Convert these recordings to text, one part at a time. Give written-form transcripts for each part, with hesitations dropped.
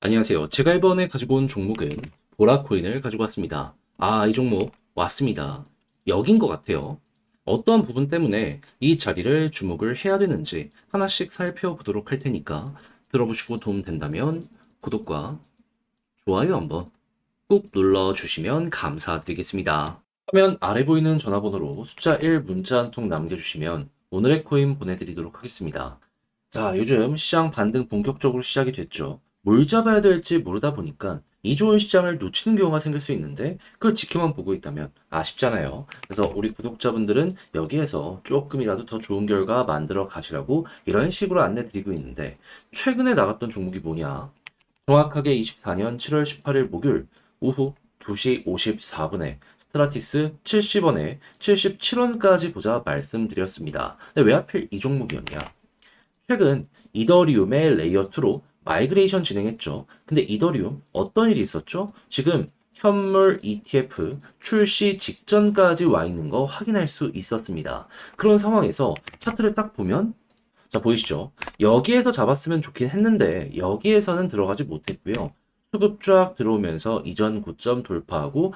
안녕하세요. 제가 이번에 가지고 온 종목은 보라코인을 가지고 왔습니다. 이 종목 왔습니다. 여긴 것 같아요. 어떠한 부분 때문에 이 자리를 주목을 해야 되는지 하나씩 살펴보도록 할 테니까 들어보시고 도움 된다면 구독과 좋아요 한번 꾹 눌러주시면 감사드리겠습니다. 화면 아래 보이는 전화번호로 숫자 1 문자 한 통 남겨주시면 오늘의 코인 보내드리도록 하겠습니다. 자, 요즘 시장 반등 본격적으로 시작이 됐죠. 뭘 잡아야 될지 모르다 보니까 이 좋은 시장을 놓치는 경우가 생길 수 있는데 그걸 지켜만 보고 있다면 아쉽잖아요. 그래서 우리 구독자분들은 여기에서 조금이라도 더 좋은 결과 만들어 가시라고 이런 식으로 안내 드리고 있는데 최근에 나갔던 종목이 뭐냐? 정확하게 24년 7월 18일 목요일 오후 2시 54분에 스트라티스 70원에 77원까지 보자 말씀드렸습니다. 근데 왜 하필 이 종목이었냐? 최근 이더리움의 레이어 2로 마이그레이션 진행했죠. 근데 이더리움 어떤 일이 있었죠? 지금 현물 ETF 출시 직전까지 와 있는 거 확인할 수 있었습니다. 그런 상황에서 차트를 딱 보면 자, 보이시죠? 여기에서 잡았으면 좋긴 했는데 여기에서는 들어가지 못했고요. 수급 쫙 들어오면서 이전 고점 돌파하고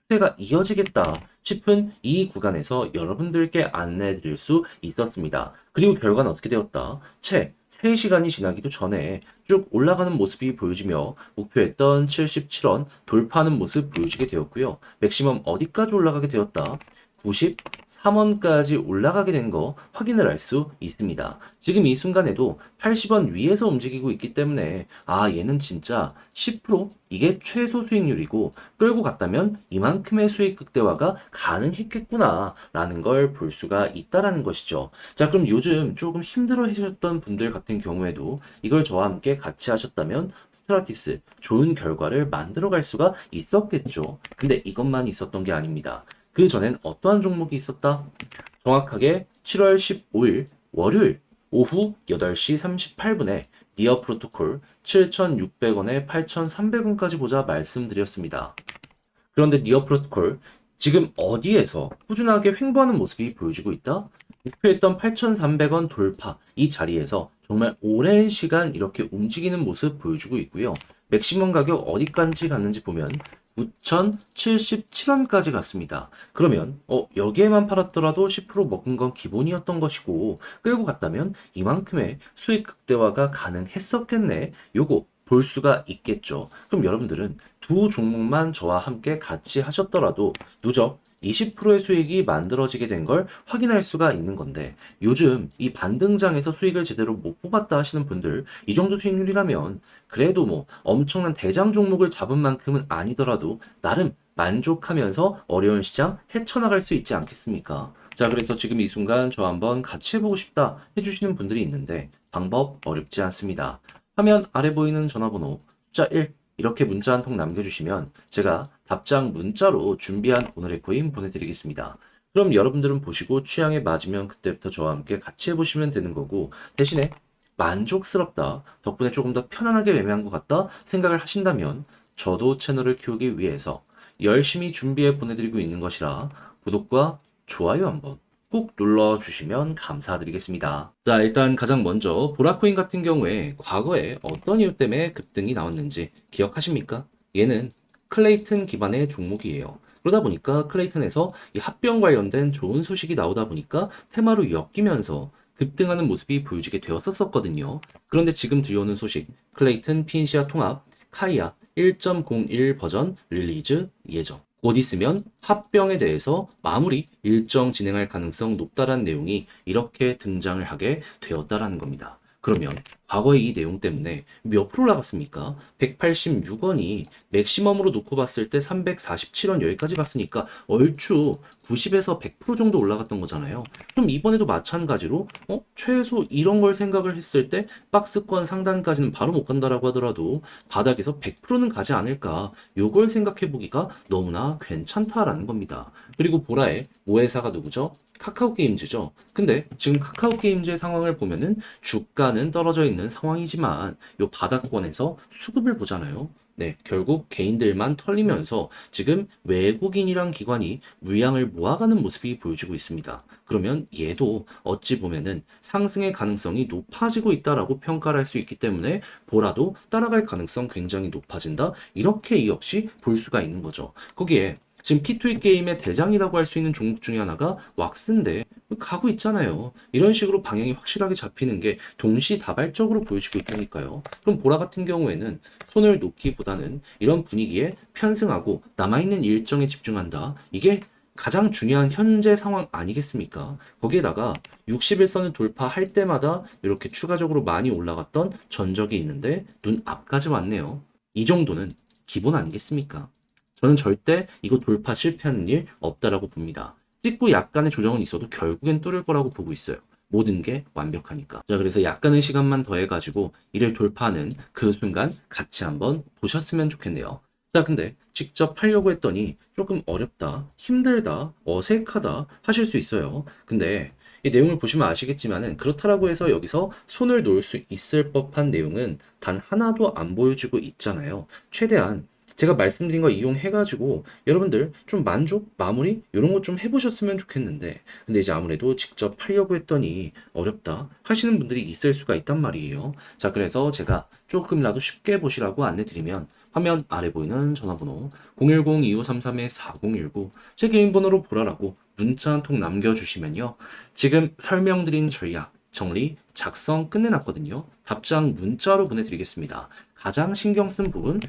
추세가 이어지겠다 싶은 이 구간에서 여러분들께 안내해 드릴 수 있었습니다. 그리고 결과는 어떻게 되었다? 채 3시간이 지나기도 전에 쭉 올라가는 모습이 보여지며 목표했던 77원 돌파하는 모습 보여지게 되었고요. 맥시멈 어디까지 올라가게 되었다? 93원까지 올라가게 된 거 확인을 할 수 있습니다. 지금 이 순간에도 80원 위에서 움직이고 있기 때문에 얘는 진짜 10% 이게 최소 수익률이고 끌고 갔다면 이만큼의 수익 극대화가 가능했겠구나 라는 걸 볼 수가 있다라는 것이죠. 자, 그럼 요즘 조금 힘들어 하셨던 분들 같은 경우에도 이걸 저와 함께 같이 하셨다면 스트라티스 좋은 결과를 만들어 갈 수가 있었겠죠. 근데 이것만 있었던 게 아닙니다. 그 전엔 어떠한 종목이 있었다? 정확하게 7월 15일 월요일 오후 8시 38분에 니어 프로토콜 7,600원에 8,300원까지 보자 말씀드렸습니다. 그런데 니어 프로토콜 지금 어디에서 꾸준하게 횡보하는 모습이 보여지고 있다? 목표했던 8,300원 돌파 이 자리에서 정말 오랜 시간 이렇게 움직이는 모습 보여주고 있고요. 맥시멈 가격 어디까지 갔는지 보면 9,077원까지 갔습니다. 그러면 여기에만 팔았더라도 10% 먹은 건 기본이었던 것이고 끌고 갔다면 이만큼의 수익 극대화가 가능했었겠네. 요거 볼 수가 있겠죠. 그럼 여러분들은 두 종목만 저와 함께 같이 하셨더라도 누적 20%의 수익이 만들어지게 된 걸 확인할 수가 있는 건데 요즘 이 반등장에서 수익을 제대로 못 뽑았다 하시는 분들 이 정도 수익률이라면 그래도 뭐 엄청난 대장 종목을 잡은 만큼은 아니더라도 나름 만족하면서 어려운 시장 헤쳐나갈 수 있지 않겠습니까? 자, 그래서 지금 이 순간 저 한번 같이 해보고 싶다 해주시는 분들이 있는데 방법 어렵지 않습니다. 화면 아래 보이는 전화번호 숫자 1 이렇게 문자 한 통 남겨주시면 제가 답장 문자로 준비한 오늘의 코인 보내드리겠습니다. 그럼 여러분들은 보시고 취향에 맞으면 그때부터 저와 함께 같이 해보시면 되는 거고 대신에 만족스럽다, 덕분에 조금 더 편안하게 매매한 것 같다 생각을 하신다면 저도 채널을 키우기 위해서 열심히 준비해 보내드리고 있는 것이라 구독과 좋아요 한번 꼭 눌러주시면 감사드리겠습니다. 자, 일단 가장 먼저 보라코인 같은 경우에 과거에 어떤 이유 때문에 급등이 나왔는지 기억하십니까? 얘는 클레이튼 기반의 종목이에요. 그러다 보니까 클레이튼에서 이 합병 관련된 좋은 소식이 나오다 보니까 테마로 엮이면서 급등하는 모습이 보여지게 되었었거든요. 그런데 지금 들려오는 소식, 클레이튼 핀시아 통합 카이아 1.01 버전 릴리즈 예정. 곧 있으면 합병에 대해서 마무리 일정 진행할 가능성 높다라는 내용이 이렇게 등장을 하게 되었다라는 겁니다. 그러면 과거의 이 내용 때문에 몇 프로 올라갔습니까? 186원이 맥시멈으로 놓고 봤을 때 347원 여기까지 갔으니까 얼추 90에서 100% 정도 올라갔던 거잖아요. 그럼 이번에도 마찬가지로 최소 이런 걸 생각을 했을 때 박스권 상단까지는 바로 못 간다라고 하더라도 바닥에서 100%는 가지 않을까 요걸 생각해 보기가 너무나 괜찮다라는 겁니다. 그리고 보라의 5회사가 누구죠? 카카오 게임즈죠. 근데 지금 카카오 게임즈의 상황을 보면은 주가는 떨어져 있는 있는 상황이지만 요 바닥권에서 수급을 보잖아요. 네, 결국 개인들만 털리면서 지금 외국인이란 기관이 물량을 모아가는 모습이 보여지고 있습니다. 그러면 얘도 어찌 보면은 상승의 가능성이 높아지고 있다라고 평가를 할 수 있기 때문에 보라도 따라갈 가능성 굉장히 높아진다. 이렇게 이 역시 볼 수가 있는 거죠. 거기에 지금 P2E 게임의 대장이라고 할 수 있는 종목 중에 하나가 왁스인데 가고 있잖아요. 이런 식으로 방향이 확실하게 잡히는 게 동시다발적으로 보여지고 있다니까요. 그럼 보라 같은 경우에는 손을 놓기보다는 이런 분위기에 편승하고 남아있는 일정에 집중한다. 이게 가장 중요한 현재 상황 아니겠습니까? 거기에다가 61선을 돌파할 때마다 이렇게 추가적으로 많이 올라갔던 전적이 있는데 눈 앞까지 왔네요. 이 정도는 기본 아니겠습니까? 저는 절대 이거 돌파 실패하는 일 없다라고 봅니다. 찍고 약간의 조정은 있어도 결국엔 뚫을 거라고 보고 있어요. 모든 게 완벽하니까. 자, 그래서 약간의 시간만 더해가지고 이를 돌파하는 그 순간 같이 한번 보셨으면 좋겠네요. 자, 근데 직접 하려고 했더니 조금 어렵다, 힘들다, 어색하다 하실 수 있어요. 근데 이 내용을 보시면 아시겠지만은 그렇다라고 해서 여기서 손을 놓을 수 있을 법한 내용은 단 하나도 안 보여주고 있잖아요. 최대한 제가 말씀드린 거 이용해가지고 여러분들 좀 만족, 마무리 이런 거 좀 해보셨으면 좋겠는데 근데 이제 아무래도 직접 하려고 했더니 어렵다 하시는 분들이 있을 수가 있단 말이에요. 자, 그래서 제가 조금이라도 쉽게 보시라고 안내드리면 화면 아래 보이는 전화번호 010-2533-4019 제 개인 번호로 보라라고 문자 한 통 남겨주시면요. 지금 설명드린 전략 정리, 작성 끝내놨거든요. 답장 문자로 보내드리겠습니다. 가장 신경 쓴 부분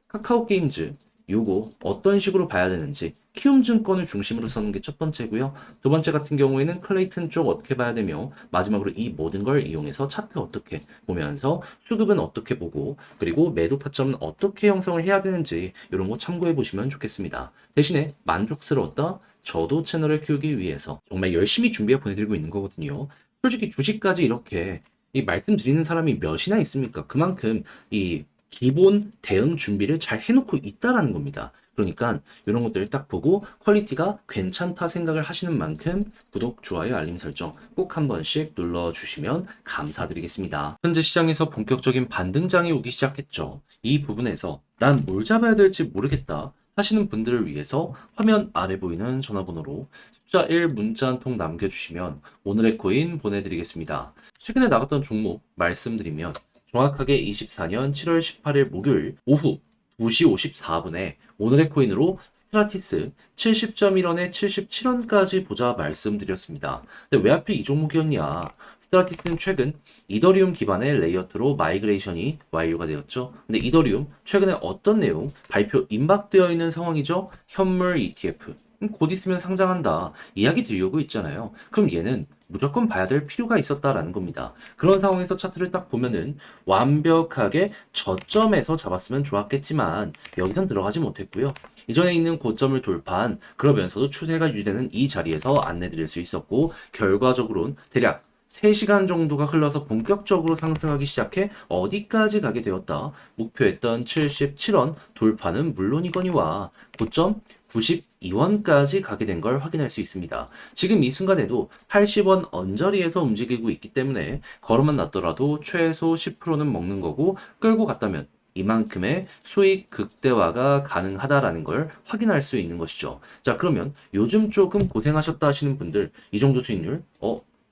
카카오 게임즈 요거 어떤 식으로 봐야 되는지 키움증권을 중심으로 써는 게 첫 번째고요. 두 번째 같은 경우에는 클레이튼 쪽 어떻게 봐야 되며 마지막으로 이 모든 걸 이용해서 차트 어떻게 보면서 수급은 어떻게 보고 그리고 매도 타점은 어떻게 형성을 해야 되는지 이런 거 참고해 보시면 좋겠습니다. 대신에 만족스러웠다? 저도 채널을 키우기 위해서 정말 열심히 준비해 보내드리고 있는 거거든요. 솔직히 주식까지 이렇게 이 말씀드리는 사람이 몇이나 있습니까? 그만큼 이 기본 대응 준비를 잘 해놓고 있다라는 겁니다. 그러니까 이런 것들 딱 보고 퀄리티가 괜찮다 생각을 하시는 만큼 구독, 좋아요, 알림 설정 꼭 한 번씩 눌러주시면 감사드리겠습니다. 현재 시장에서 본격적인 반등장이 오기 시작했죠. 이 부분에서 난 뭘 잡아야 될지 모르겠다 하시는 분들을 위해서 화면 아래 보이는 전화번호로 숫자 1 문자 한 통 남겨주시면 오늘의 코인 보내드리겠습니다. 최근에 나갔던 종목 말씀드리면 정확하게 24년 7월 18일 목요일 오후 2시 54분에 오늘의 코인으로 스트라티스 70.1원에 77원까지 보자 말씀드렸습니다. 근데 왜 하필 이 종목이었냐? 스트라티스는 최근 이더리움 기반의 레이어트로 마이그레이션이 완료가 되었죠. 근데 이더리움 최근에 어떤 내용 발표 임박되어 있는 상황이죠? 현물 ETF. 곧 있으면 상장한다. 이야기 드리고 있잖아요. 그럼 얘는 무조건 봐야 될 필요가 있었다라는 겁니다. 그런 상황에서 차트를 딱 보면은 완벽하게 저점에서 잡았으면 좋았겠지만 여기선 들어가지 못했고요. 이전에 있는 고점을 돌파한 그러면서도 추세가 유지되는 이 자리에서 안내드릴 수 있었고 결과적으로는 대략 3시간 정도가 흘러서 본격적으로 상승하기 시작해 어디까지 가게 되었다. 목표했던 77원 돌파는 물론이거니와 고점 92원까지 가게 된 걸 확인할 수 있습니다. 지금 이 순간에도 80원 언저리에서 움직이고 있기 때문에 걸음만 났더라도 최소 10%는 먹는 거고 끌고 갔다면 이만큼의 수익 극대화가 가능하다라는 걸 확인할 수 있는 것이죠. 자, 그러면 요즘 조금 고생하셨다 하시는 분들 이 정도 수익률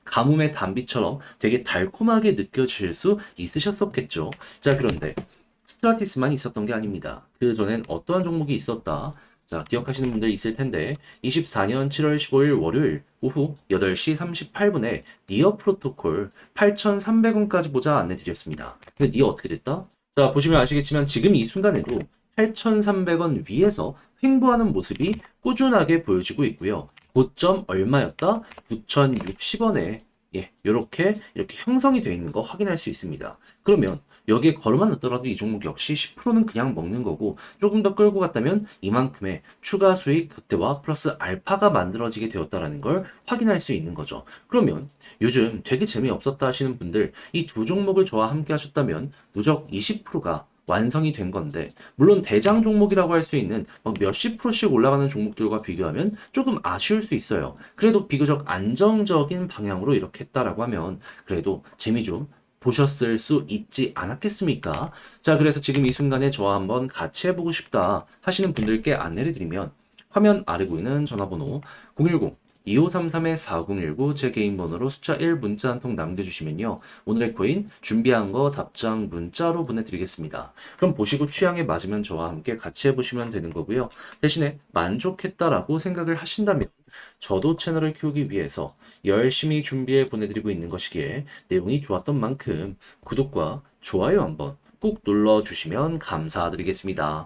가뭄의 단비처럼 되게 달콤하게 느껴질 수 있으셨었겠죠. 자, 그런데 스트라티스만 있었던 게 아닙니다. 그 전엔 어떠한 종목이 있었다. 자, 기억하시는 분들 있을 텐데 24년 7월 15일 월요일 오후 8시 38분에 니어 프로토콜 8,300원까지 보자 안내드렸습니다. 근데 니어 어떻게 됐다? 자, 보시면 아시겠지만 지금 이 순간에도 8,300원 위에서 횡보하는 모습이 꾸준하게 보여지고 있고요. 고점 얼마였다? 9,060원에 이렇게 형성이 되어 있는 거 확인할 수 있습니다. 그러면 여기에 걸음만 넣더라도 이 종목 역시 10%는 그냥 먹는 거고 조금 더 끌고 갔다면 이만큼의 추가 수익 극대화 플러스 알파가 만들어지게 되었다는 걸 확인할 수 있는 거죠. 그러면 요즘 되게 재미없었다 하시는 분들 이 두 종목을 저와 함께 하셨다면 누적 20%가 완성이 된 건데 물론 대장 종목이라고 할 수 있는 막 몇십 프로씩 올라가는 종목들과 비교하면 조금 아쉬울 수 있어요. 그래도 비교적 안정적인 방향으로 이렇게 했다라고 하면 그래도 재미 좀 보셨을 수 있지 않았겠습니까? 자, 그래서 지금 이 순간에 저와 한번 같이 해보고 싶다 하시는 분들께 안내를 드리면 화면 아래 보이는 전화번호 010-2533-4019 제 개인 번호로 숫자 1 문자 한 통 남겨주시면요. 오늘의 코인 준비한 거 답장 문자로 보내드리겠습니다. 그럼 보시고 취향에 맞으면 저와 함께 같이 해보시면 되는 거고요. 대신에 만족했다라고 생각을 하신다면 저도 채널을 키우기 위해서 열심히 준비해 보내드리고 있는 것이기에 내용이 좋았던 만큼 구독과 좋아요 한번 꼭 눌러주시면 감사드리겠습니다.